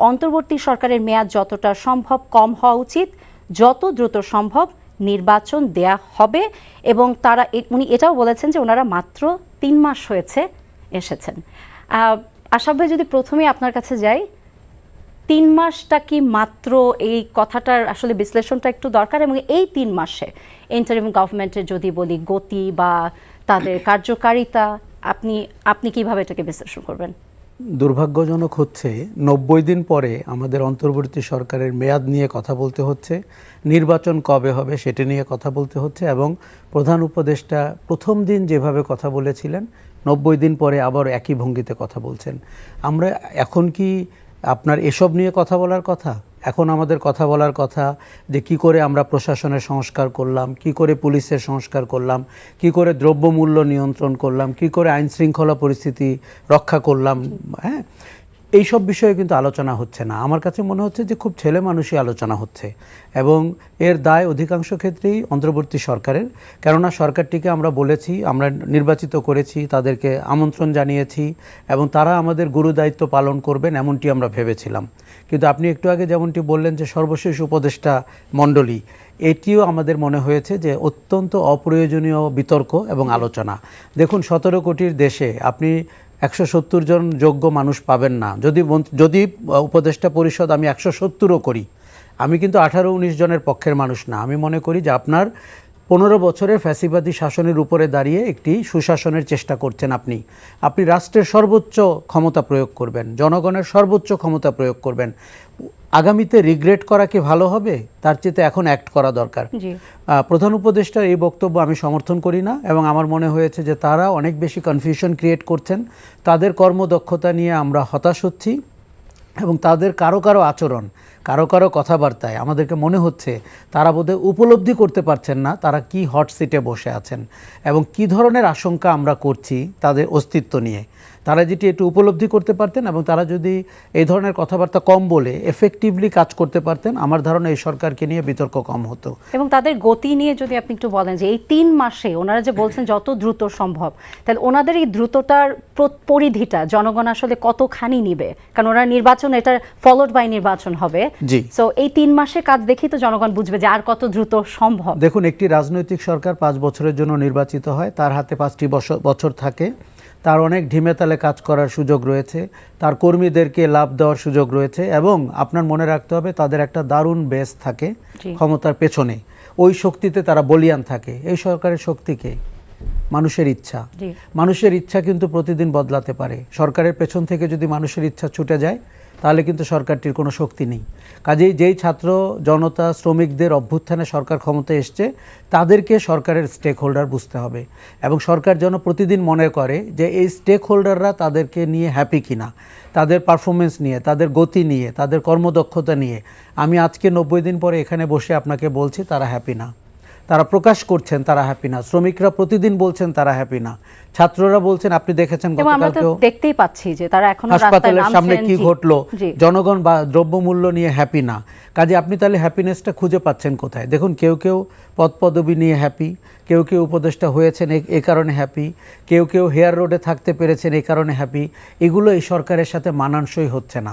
অন্তর্বর্তী সরকারের মেয়াদ যতটা সম্ভব কম হওয়া উচিত, যত দ্রুত সম্ভব নির্বাচন দেয়া হবে। এবং উনি এটাও বলেছেন যে ওনারা মাত্র 3 মাস হয়েছে এসেছেন। আশরাফ ভাই, যদি প্রথমেই আপনার কাছে যাই, 3 মাসটা কি মাত্র, এই কথাটার আসলে বিশ্লেষণটা একটু দরকার। এবং এই 3 মাসে ইন্টারিম গভর্নমেন্টের যদি বলি গতি বা তাদের কার্যকারিতা, আপনি কিভাবে এটাকে বিশ্লেষণ করবেন? দুর্ভাগ্যজনক হচ্ছে 90 দিন পরে আমাদের অন্তর্বর্তী সরকারের মেয়াদ নিয়ে কথা বলতে হচ্ছে, নির্বাচন কবে হবে সেটা নিয়ে কথা বলতে হচ্ছে, এবং প্রধান উপদেষ্টা প্রথম দিন যেভাবে কথা বলেছিলেন 90 দিন পরে আবার একই ভঙ্গিতে কথা বলছেন। আমরা এখন কি আপনার এসব নিয়ে কথা বলার কথা? এখন আমাদের কথা বলার কথা যে কি করে আমরা প্রশাসনের সংস্কার করলাম, কি করে পুলিশের সংস্কার করলাম, কি করে দ্রব্যমূল্য নিয়ন্ত্রণ করলাম, কি করে আইন শৃঙ্খলা পরিস্থিতি রক্ষা করলাম। হ্যাঁ, এইসব বিষয়ে কিন্তু আলোচনা হচ্ছে না। আমার কাছে মনে হচ্ছে যে খুব ছেলে মানুষই আলোচনা হচ্ছে, এবং এর দায় অধিকাংশ ক্ষেত্রেই অন্তর্বর্তী সরকারের। কেননা সরকারটিকে আমরা বলেছি, আমরা নির্বাচিত করেছি, তাদেরকে আমন্ত্রণ জানিয়েছি, এবং তারা আমাদের গুরুদায়িত্ব পালন করবেন এমনটি আমরা ভেবেছিলাম। কিন্তু আপনি একটু আগে যেমনটি বললেন যে সর্বশেষ উপদেষ্টা মণ্ডলী, এটিও আমাদের মনে হয়েছে যে অত্যন্ত অপ্রয়োজনীয় বিতর্ক এবং আলোচনা। দেখুন, 17 কোটির দেশে আপনি 170 জন যোগ্য মানুষ পাবেন না। যদি উপদেষ্টা পরিষদ আমি 170ও করি, আমি কিন্তু 18-19 জনের পক্ষের মানুষ না। আমি মনে করি যে আপনার 15 বছরের ফ্যাসিবাদী শাসনের উপরে দাঁড়িয়ে একটি সুশাসনের চেষ্টা করছেন। আপনি রাষ্ট্রের সর্বোচ্চ ক্ষমতা প্রয়োগ করবেন, জনগণের সর্বোচ্চ ক্ষমতা প্রয়োগ করবেন। আগামীতে রিগ্রেট করা কি ভালো হবে? তার চেয়ে এখন অ্যাক্ট করা দরকার। প্রধান উপদেষ্টার এই বক্তব্য আমি সমর্থন করি না, এবং আমার মনে হয়েছে যে তারা অনেক বেশি কনফিউশন ক্রিয়েট করছেন। তাদের কর্মদক্ষতা নিয়ে আমরা হতাশ হচ্ছি, এবং তাদের কারো আচরণ, কারো কথাবার্তায় আমাদেরকে মনে হচ্ছে তারা বোধহয় উপলব্ধি করতে পারছেন না তারা কি হট সিটে বসে আছেন এবং কি ধরনের আশঙ্কা আমরা করছি তাদের অস্তিত্ব নিয়ে। তারা যেটি একটু উপলব্ধি করতে পারতেন, এবং তারা যদি এই ধরনের কথাবার্তা কম বলে এফেক্টিভলি কাজ করতে পারতেন, আমার ধারণা এই সরকারকে নিয়ে বিতর্ক কম হতো। এবং তাদের গতি নিয়ে যদি আপনি একটু বলেন যে এই 3 মাসে ওনারা যে বলছেন যত দ্রুত সম্ভব, তাহলে ওনাদের এই দ্রুততার পরিধিটা জনগণ আসলে কতখানি নিবে? কারণ ওনারা নির্বাচন, এটা ফলোড বাই নির্বাচন হবে। সো এই 3 মাসে কাজ দেখি তো জনগণ বুঝবে যে আর কত দ্রুত সম্ভব। দেখুন, একটি রাজনৈতিক সরকার 5 বছরের জন্য নির্বাচিত হয়, তার হাতে 5টি বছর থাকে, তার অনেক ঢিমেতালে কাজ করার সুযোগ রয়েছে, তার কর্মীদেরকে লাভ দেওয়ার সুযোগ রয়েছে, এবং আপনার মনে রাখতে হবে তাদের একটা দারুণ বেস থাকে ক্ষমতার পেছনে, ওই শক্তিতে তারা বলিয়ান থাকে। এই সরকারের শক্তিকে মানুষের ইচ্ছা কিন্তু প্রতিদিন বদলাতে পারে। সরকারের পেছন থেকে যদি মানুষের ইচ্ছা ছুটে যায় তাহলে কিন্তু সরকারটির কোনো শক্তি নেই। কাজেই যেই ছাত্র জনতা শ্রমিকদের অভ্যুত্থানে সরকার ক্ষমতায় এসছে তাদেরকে সরকারের স্টেক হোল্ডার বুঝতে হবে, এবং সরকার যেন প্রতিদিন মনে করে যে এই স্টেক হোল্ডাররা তাদেরকে নিয়ে হ্যাপি কিনা, তাদের পারফরমেন্স নিয়ে, তাদের গতি নিয়ে, তাদের কর্মদক্ষতা নিয়ে। আমি আজকে 90 দিন পরে এখানে বসে আপনাকে বলছি তারা হ্যাপি না, তারা প্রকাশ করছেন তারা হ্যাপি না, শ্রমিকরা প্রতিদিন বলছেন তারা হ্যাপি না, ছাত্ররা বলছেন, আপনি দেখেছেন গতকালকেও দেখতেই পাচ্ছি যে তারা এখনো হাসপাতালের সামনে কি ঘটলো, জনগণ বা দ্রব্যমূল্য নিয়ে হ্যাপি না। কাজে আপনি তাহলে হ্যাপিনেসটা খুঁজে পাচ্ছেন কোথায়? দেখুন, কেউ পদপদবি নিয়ে হ্যাপি, কেউ উপদেষ্টা হয়েছেন এই কারণে হ্যাপি, কেউ হেয়ার রোডে থাকতে পেরেছেন এই কারণে হ্যাপি। এগুলো এই সরকারের সাথে মানানসই হচ্ছে না।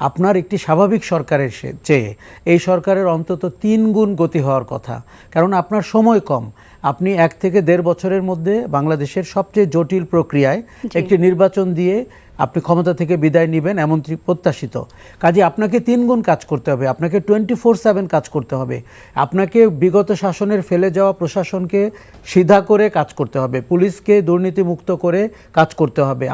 আপনার একটি স্বাভাবিক সরকারের চেয়ে এই সরকারের অন্তত 3 গুণ গতি হওয়ার কথা, কারণ আপনার সময় কম। আপনি 1 থেকে 1.5 বছরের মধ্যে বাংলাদেশের সবচেয়ে জটিল প্রক্রিয়ায় একটি নির্বাচন দিয়ে আপনি ক্ষমতা থেকে বিদায় নেবেন এমনটি প্রত্যাশিত। কাজে আপনাকে 3 গুণ কাজ করতে হবে, আপনাকে 24/7 কাজ করতে হবে, আপনাকে বিগত শাসনের ফেলে যাওয়া প্রশাসনকে সিধা করে কাজ করতে হবে, পুলিশকে দুর্নীতিমুক্ত করে কাজ করতে হবে,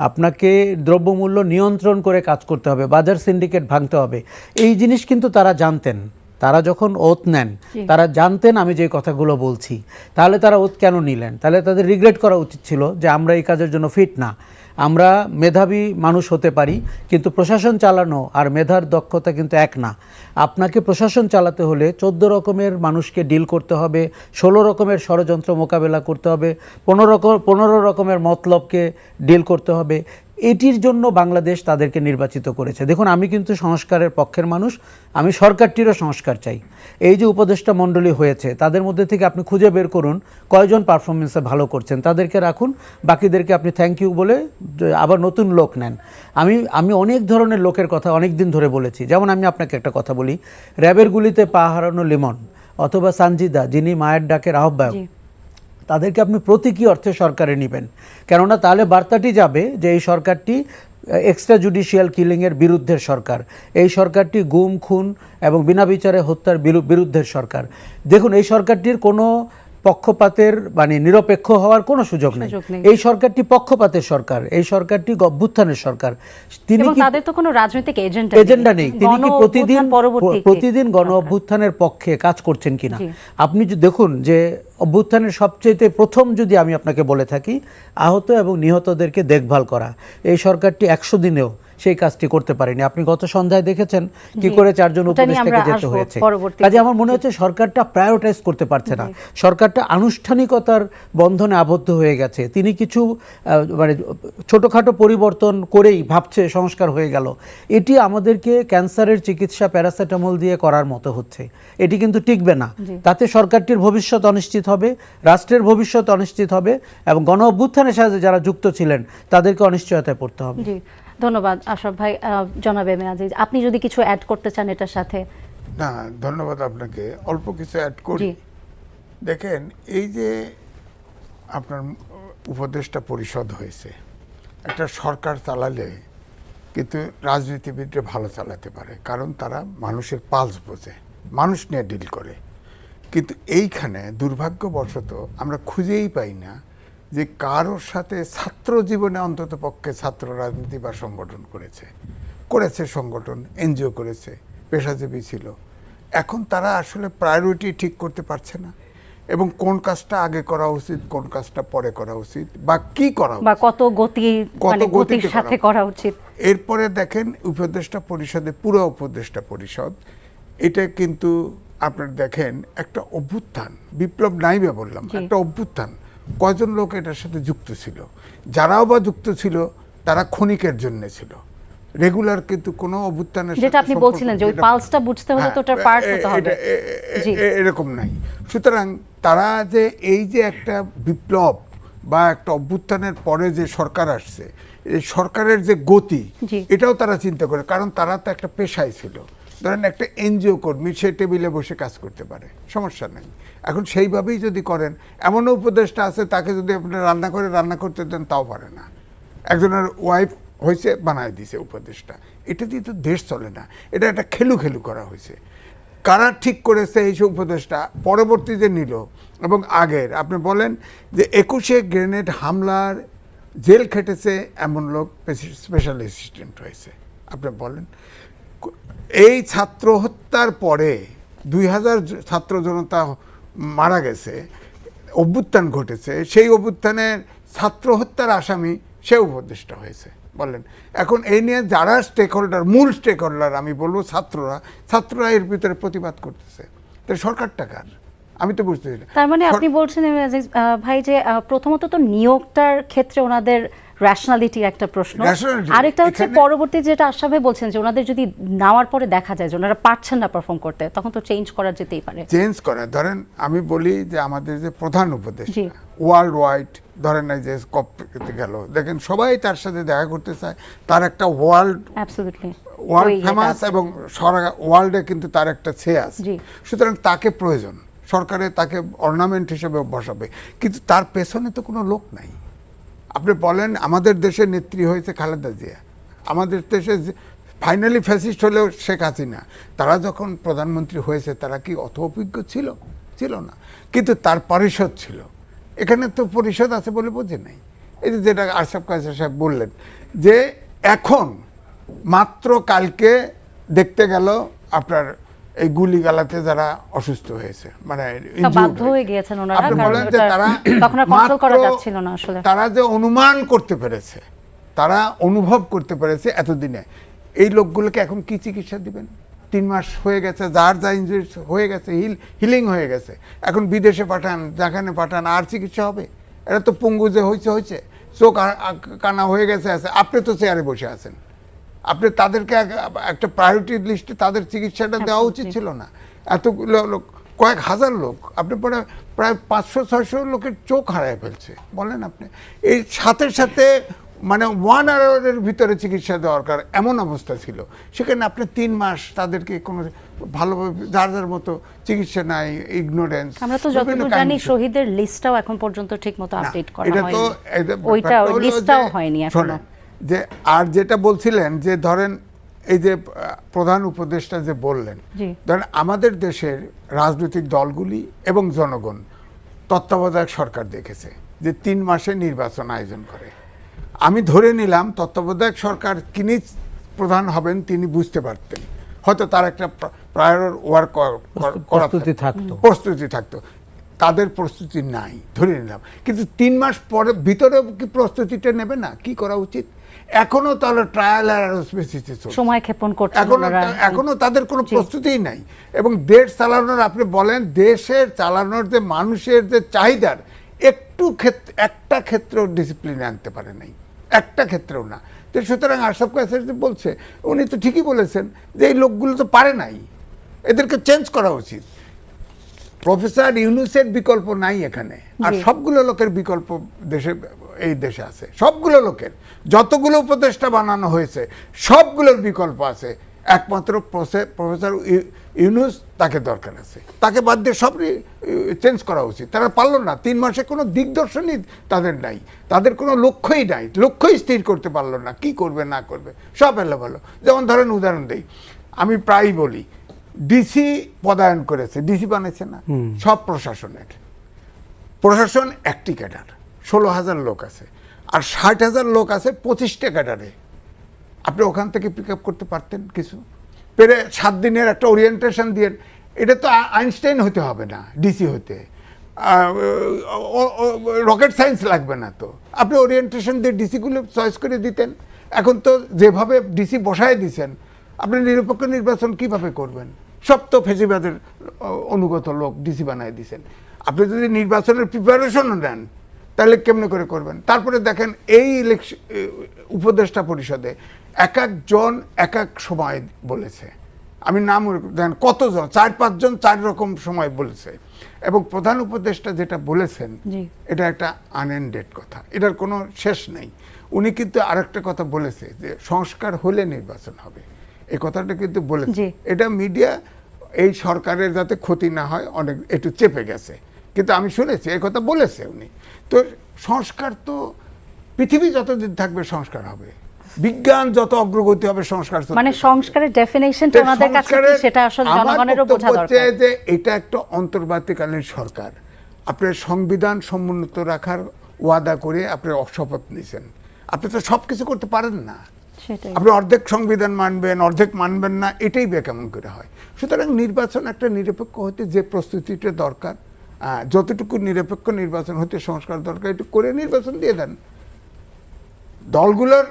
আপনাকে দ্রব্যমূল্য নিয়ন্ত্রণ করে কাজ করতে হবে, বাজার সিন্ডিকেট ভাঙতে হবে। এই জিনিস কিন্তু তারা জানতেন। তারা যখন ওথ নেন তারা জানতেন আমি যে কথাগুলো বলছি। তাহলে তারা ওথ কেন নিলেন? তাহলে তাদের রিগ্রেট করা উচিত ছিল যে আমরা এই কাজের জন্য ফিট না। আমরা মেধাবী মানুষ হতে পারি, কিন্তু প্রশাসন চালানো আর মেধার দক্ষতা কিন্তু এক না। আপনাকে প্রশাসন চালাতে হলে 14 রকমের মানুষকে ডিল করতে হবে, 16 রকমের ষড়যন্ত্র মোকাবেলা করতে হবে, 15 রকমের মতলবকে ডিল করতে হবে। এটির জন্য বাংলাদেশ তাদেরকে নির্বাচিত করেছে। দেখুন, আমি কিন্তু সংস্কারের পক্ষের মানুষ, আমি সরকারটিরও সংস্কার চাই। এই যে উপদেষ্টা মণ্ডলী হয়েছে তাদের মধ্যে থেকে আপনি খুঁজে বের করুন কয়জন পারফরমেন্সে ভালো করছেন, তাদেরকে রাখুন, বাকিদেরকে আপনি থ্যাংক ইউ বলে আবার নতুন লোক নেন। আমি অনেক ধরনের লোকের কথা অনেক দিন ধরে বলেছি। যেমন আমি আপনাকে একটা কথা বলি, র্যাবের গুলিতে পা হারানো লিমন অথবা সানজিদা, যিনি মায়ের ডাকের আহ্বায়ক, তাদেরকে আপনি প্রতীকী অর্থে সরকারে নেবেন, কেননা তাহলে বার্তাটি যাবে যে এই সরকারটি এক্সট্রা জুডিশিয়াল কিলিংয়ের বিরুদ্ধের সরকার, এই সরকারটি গুম খুন এবং বিনা বিচারে হত্যার বিরুদ্ধের সরকার। দেখুন, এই সরকারটির কোনো পক্ষপাতের মানে নিরপেক্ষ হওয়ার কোনো সুযোগ নেই। এই সরকারটি পক্ষপাতের সরকার, এই সরকারটি অভ্যুত্থানের সরকার। তিনি কি তাদের তো কোনো রাজনৈতিক এজেন্ডা নেই? তিনি কি প্রতিদিন গণ অভ্যুত্থানের পক্ষে কাজ করছেন কিনা? আপনি যদি দেখুন যে অভ্যুত্থানের সবচেয়ে প্রথম যদি আমি আপনাকে বলে থাকি, আহত এবং নিহতদেরকে দেখভাল করা, এই সরকারটি 100 দিনেও সেই কাজটি করতে পারেনি। আপনি গত সন্ধ্যায় দেখেছেন কি করে 4 জন উপদেষ্টাকে যেতে হয়েছে। কাজে আমার মনে হচ্ছে সরকারটা প্রায়োরিটাইজ করতে পারছে না, সরকারটা আনুষ্ঠানিকতার বন্ধনে আবদ্ধ হয়ে গেছে। তিনি কিছু মানে ছোটোখাটো পরিবর্তন করেই ভাবছে সংস্কার হয়ে গেল। এটি আমাদেরকে ক্যান্সারের চিকিৎসা প্যারাসিটামল দিয়ে করার মতো হচ্ছে। এটি কিন্তু টিকবে না। তাতে সরকারটির ভবিষ্যৎ অনিশ্চিত হবে, রাষ্ট্রের ভবিষ্যৎ অনিশ্চিত হবে এবং গণ অভ্যুত্থানের সাথে যারা যুক্ত ছিলেন তাদেরকে অনিশ্চয়তায় পড়তে হবে। ধন্যবাদ আশরাফ ভাই। জনাব এম এ আজিজ, আপনি যদি কিছু অ্যাড করতে চান এটার সাথে। না, ধন্যবাদ আপনাকে। অল্প কিছু অ্যাড করি। দেখেন, এই যে আপনার উপদেষ্টা পরিষদ হয়েছে, একটা সরকার চালালে কিন্তু রাজনীতিবিদরা ভালো চালাতে পারে, কারণ তারা মানুষের পালস বোঝে, মানুষ নিয়ে ডিল করে। কিন্তু এইখানে দুর্ভাগ্যবশত আমরা খুঁজেই পাই না যে কারোর সাথে ছাত্র জীবনে অন্তত পক্ষে ছাত্র রাজনীতি বা সংগঠন করেছে সংগঠন, এনজিও করেছে, পেশাজীবী ছিল। এখন তারা আসলে প্রায়োরিটি ঠিক করতে পারছে না, এবং কোন কাজটা আগে করা উচিত, কোন কাজটা পরে করা উচিত, বা কি করা উচিত, বা কত গতির সাথে করা উচিত। এরপরে দেখেন উপদেষ্টা পরিষদে, পুরো উপদেষ্টা পরিষদ, এটা কিন্তু আপনার দেখেন একটা অভ্যুত্থান, বিপ্লব নাই বা বললাম, একটা অভ্যুত্থান। কয়জন লোক এটার সাথে যুক্ত ছিল? যারাও বা যুক্ত ছিল তারা ক্ষণিকের জন্য ছিল, রেগুলার কিন্তু কোনো অভ্যুত্থানের সাথে, যেটা আপনি বলছিলেন যে ওই পালসটা বুঝতে হলে তো ওটার পার্ট হতে হবে, এরকম নাই। সুতরাং তারা যে এই যে একটা বিপ্লব বা একটা অভ্যুত্থানের পরে যে সরকার আসছে, এই সরকারের যে গতি, এটাও তারা চিন্তা করে, কারণ তারা তো একটা পেশায় ছিল। ধরেন একটা এনজিও কর্মী, সে টেবিলে বসে কাজ করতে পারে, সমস্যা নেই। এখন সেইভাবেই যদি করেন, এমনও উপদেষ্টা আছে তাকে যদি আপনি রান্না করতে দেন তাও পারে না। একজনের ওয়াইফ হয়েছে, বানায় দিছে উপদেষ্টা। এটা দিয়ে তো দেশ চলে না, এটা একটা খেলু করা হয়েছে। কারা ঠিক করেছে এইসব উপদেষ্টা? পরবর্তী যে নিল এবং আগের, আপনি বলেন যে 21-এ গ্রেনেড হামলার জেল খেটেছে এমন লোক স্পেশাল অ্যাসিস্ট্যান্ট হয়েছে। আপনি বলেন, এই ছাত্র হত্যার পরে 2000 ছাত্র জনতা মারা গেছে, অভ্যুত্থান ঘটেছে, সেই অভ্যুত্থানের ছাত্র হত্যার আসামি সে উপদেষ্টা হয়েছে। বলেন, এখন এই নিয়ে যারা মূল স্টেক হোল্ডার, আমি বলবো ছাত্ররা এর ভিতরে প্রতিবাদ করতেছে, তো সরকারটা কার? আমি তো বুঝতেছি না। তার মানে আপনি বলছেন ভাই যে প্রথমত তো নিয়োগটার ক্ষেত্রে ওনাদের রেশনালিটির একটা প্রশ্ন, আরেকটা হচ্ছে পরবর্তী যেটা আশরাফ ভাই বলছেন যে ওনাদের যদি নেওয়ার পরে দেখা যায় যে ওনারা পারছেন না পারফর্ম করতে, তখন তো চেঞ্জ করা যেতেই পারে। চেঞ্জ করা, ধরেন আমি বলি যে আমাদের যে প্রধান উপদেষ্টা ওয়ার্ল্ড ওয়াইড, ধরেন এই যে কপতে গেল, দেখেন সবাই তার সাথে দেখা করতে চায়, তার একটা ওয়ার্ল্ড ফেমাস এবং ওয়ার্ল্ডে কিন্তু তার একটা ছেয়ে আছে। সুতরাং তাকে প্রয়োজন, সরকারে তাকে অর্নামেন্ট হিসেবে বসাবে, কিন্তু তার পেছনে তো কোনো লোক নাই। আপনি বলেন, আমাদের দেশের নেত্রী হয়েছে খালেদা জিয়া, আমাদের দেশে ফাইনালি ফ্যাসিস্ট হলেও শেখ হাসিনা, তারা যখন প্রধানমন্ত্রী হয়েছে তারা কি অত অভিজ্ঞ ছিল না, কিন্তু তার পরিষদ ছিল। এখানে তো পরিষদ আছে বলে বোঝে নাই। এই যে যেটা আশরাফ কায়সার সাহেব বললেন, যে এখন মাত্র কালকে দেখতে গেল আপনার এই গুলিগালাতে যারা অসুস্থ হয়েছে, মানে বাধ্য হয়ে গিয়েছেন ওনারা, আপনি বলেন যে তারা তখন কন্ট্রোল করা যাচ্ছিল না আসলে, তারা যে অনুমান করতে পেরেছে, তারা অনুভব করতে পেরেছে এতদিনে, এই লোকগুলোকে এখন কি চিকিৎসা দিবেন? 3 মাস হয়ে গেছে, যার যা ইনজুরি হয়ে গেছে, হিলিং হয়ে গেছে, এখন বিদেশে পাঠান, যেখানে পাঠান, আর চিকিৎসা হবে? এটা তো পঙ্গু যে হয়েছে, চোখ কানা হয়ে গেছে আছে, আপনি তো চেয়ারে বসে আছেন, আপনি তাদেরকে একটা প্রায়োরিটি লিস্টে তাদের চিকিৎসাটা দেওয়া উচিত ছিল না? এতগুলো লোক, কয়েক হাজার লোক, আপনি প্রায় 500-600 লোকের চোখ হারায় ফেলছে, বলেন আপনি। এই সাথে সাথে মানে 1 আওয়ারের ভিতরে চিকিৎসা দরকার এমন অবস্থা ছিল, সেখানে আপনি 3 মাস তাদেরকে কোনো ভালোভাবে যার যার মতো চিকিৎসা নাই, ইগনোরেন্স। আমরা তো যতদূর জানি শহীদের লিস্টটাও এখন পর্যন্ত ঠিকমতো আপডেট করা হয়নি, ওইটা লিস্টটাও হয়নি এখনো। যে আর যেটা বলছিলেন যে ধরেন এই যে প্রধান উপদেষ্টা যে বললেন, ধরেন আমাদের দেশের রাজনৈতিক দলগুলি এবং জনগণ তত্ত্বাবধায়ক সরকার দেখেছে যে 3 মাসে নির্বাচন আয়োজন করে। আমি ধরে নিলাম তত্ত্বাবধায়ক সরকার যিনি প্রধান হবেন তিনি বুঝতে পারতেন, হয়তো তার একটা প্রায়র ওয়ার্ক প্রস্তুতি থাকতো, তাদের প্রস্তুতি নাই ধরে নিলাম। কিন্তু 3 মাস পরে ভিতরে কি প্রস্তুতিটা নেবে না? কি করা উচিত? এখনো তাহলে ট্রায়াল আর বেসিসে চলছে, সময় ক্ষেপণ করছে, এখনো তাদের কোনো প্রস্তুতিই নাই। এবং দেশ চালানোর, আপনি বলেন দেশের চালানোর যে মানুষের যে চাহিদার একটা ক্ষেত্রেও ডিসিপ্লিন আনতে পারে নাই, একটা ক্ষেত্রেও না। তো সুতরাং আশরাফ কায়সার যে বলছে, উনি তো ঠিকই বলেছেন যে এই লোকগুলো তো পারে নাই, এদেরকে চেঞ্জ করা উচিত। প্রফেসর ইউনূসের বিকল্প নাই এখানে, আর সবগুলো লোকের বিকল্প এই দেশে আছে, সবগুলো লোকের যতগুলো উপদেষ্টা বানানো হয়েছে সবগুলোর বিকল্প আছে, একমাত্র প্রফেসর ইউনূস তাকে দরকার আছে, তাকে বাদ দিয়ে সব চেঞ্জ করা উচিত। তারা পারলো না, 3 মাসে কোনো দিগদর্শনই তাদের নাই, তাদের কোনো লক্ষ্যই নাই, লক্ষ্যই স্থির করতে পারলো না, কি করবে না করবে সব এলোমেলো। যেমন ধরেন উদাহরণ দেই, আমি প্রায়ই বলি ডিসি পদায়ন করেছে, ডিসি বানাইছে না, সব প্রশাসন একটি ক্যাডার, 16,000 লোক আছে, আর 60,000 লোক আছে 25টা ক্যাডারে। আপনি ওখান থেকে পিক আপ করতে পারতেন কিছু পেরে, 7 দিনের একটা ওরিয়েন্টেশন দিয়ে। এটা তো আইনস্টাইন হতে হবে না ডিসি হতে, রকেট সায়েন্স লাগবে না তো, আপনি ওরিয়েন্টেশন দিয়ে ডিসিগুলো চয়েস করে দিতেন। এখন তো যেভাবে ডিসি বসায় দিচ্ছেন, আপনি নিরপেক্ষ নির্বাচন কিভাবে করবেন? সব তো ফেসিবাদের অনুগত লোক ডিসি বানায় দিচ্ছেন। আপনি যদি নির্বাচনের প্রিপারেশনও নেন তাহলে কেমনে করে করবেন? তারপরে দেখেন এই উপদেষ্টা পরিষদে এক একজন এক এক সময় বলেছে, আমি নাম দেন কতজন, 4-5 জন 4 রকম সময় বলেছে। এবং প্রধান উপদেষ্টা যেটা বলেছেন এটা একটা আনএন্ডেড কথা, এটার কোনো শেষ নেই। উনি কিন্তু আরেকটা কথা বলেছে যে সংস্কার হলে নির্বাচন হবে, এই কথাটা কিন্তু বলেছে। এটা মিডিয়া এই সরকারের যাতে ক্ষতি না হয় অনেক একটু চেপে গেছে, কিন্তু আমি শুনেছি এই কথা বলেছে উনি। তো সংস্কার তো পৃথিবী যতদিন থাকবে সংস্কার হবে, বিজ্ঞান যত অগ্রগতি হবে সংস্কার, মানে সংস্কারের ডেফিনিশনটা ওনাদের কাছে কি সেটা আসলে জনগণেরও বোঝা দরকার। যে এটা একটা অন্তর্বর্তীকালীন সরকার, আপনার সংবিধান সমুন্নত রাখার ওয়াদা করে আপনি শপথ নিয়েছেন, আপনি তো সব কিছু করতে পারেন না। আপনি অর্ধেক সংবিধান মানবেন, অর্ধেক মানবেন না, এটাই কেমন করে হয়? সুতরাং নির্বাচন একটা নিরপেক্ষ হতে যে প্রস্তুতিটা দরকার, যতটুকু নিরপেক্ষ নির্বাচন হতে সংস্কার দরকার, একটু করে নির্বাচন দিয়ে দেন। দলগুলোর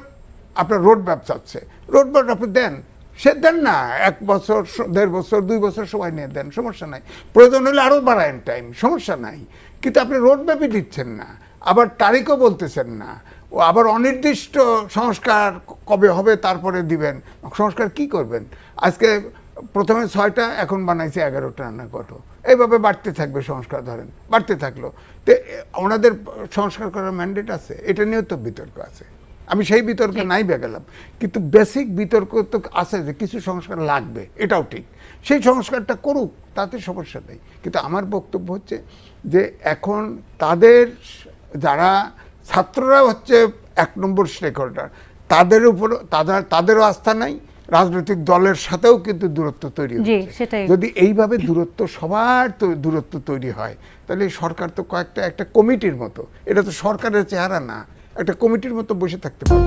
আপনার রোড ম্যাপ চাচ্ছে, রোড ম্যাপ আপনি দেন, সে দেন না, 1 বছর 1.5 বছর 2 বছর সময় নিয়ে দেন, সমস্যা নাই। প্রয়োজন হলে আরও বাড়ায়েন টাইম, সমস্যা নাই। কিন্তু আপনি রোড ম্যাপই দিচ্ছেন না, আবার তারিখও বলতেছেন না, ও আবার অনির্দিষ্ট সংস্কার কবে হবে তারপরে দিবেন। সংস্কার কি করবেন? আজকে প্রথমে 6টা, এখন বানাইছে 11টা না কত, এইভাবে বাড়তে থাকবে সংস্কার, ধরেন বাড়তে থাকলো। তো ওনাদের সংস্কার করার ম্যান্ডেট আছে, এটা নিয়েও তো বিতর্ক আছে, আমি সেই বিতর্কে নাই গেলাম। কিন্তু বেসিক বিতর্ক তো আছে যে কিছু সংস্কার লাগবে, এটাও ঠিক, সেই সংস্কারটা করুক, তাতে সমস্যা নেই। কিন্তু আমার বক্তব্য হচ্ছে যে এখন তাদের যারা ছাত্ররা হচ্ছে 1 নম্বর স্টেক হোল্ডার, তাদের উপর তাদেরও আস্থা নাই, রাজনৈতিক দলের সাথেও কিন্তু দূরত্ব তৈরি হচ্ছে। যদি এইভাবে সবার দূরত্ব তৈরি হয়, তাহলে সরকার তো একটা কমিটির মতো, এটা তো সরকারের চেহারা না, একটা কমিটির মতো বসে থাকতে পারে।